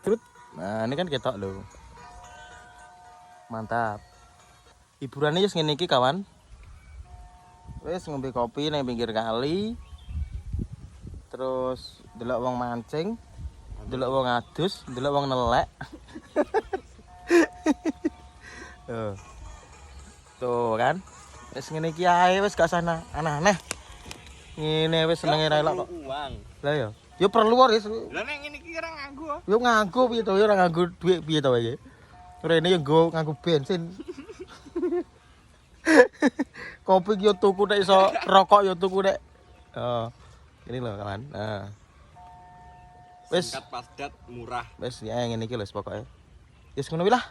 Trut. Nah, ini kan ketok lho. Mantap. Hiburannya wis ngene iki, kawan. Wis ngombe kopi nang pinggir kali. Terus delok wong mancing, delok wong adus, delok wong nelek. Tuh kan. Wis ngene iki ae wis gak sana aneh-aneh. Ngene wis senenge ra elok kok. Uang. Lah ya. Ya perlu wis. Lah nek ngene iki ora nganggo. Yo nganggo piye to, yo ora nganggo dhuwit piye to iki. Rene yo nganggo bensin. Kopi yo tuku nek iso rokok yo tuku nek. Oh. Ini loh kawan. Nah. Wis Singkat padat murah. wis ya ngene iki lho pokoke. Wis ngono wae lah.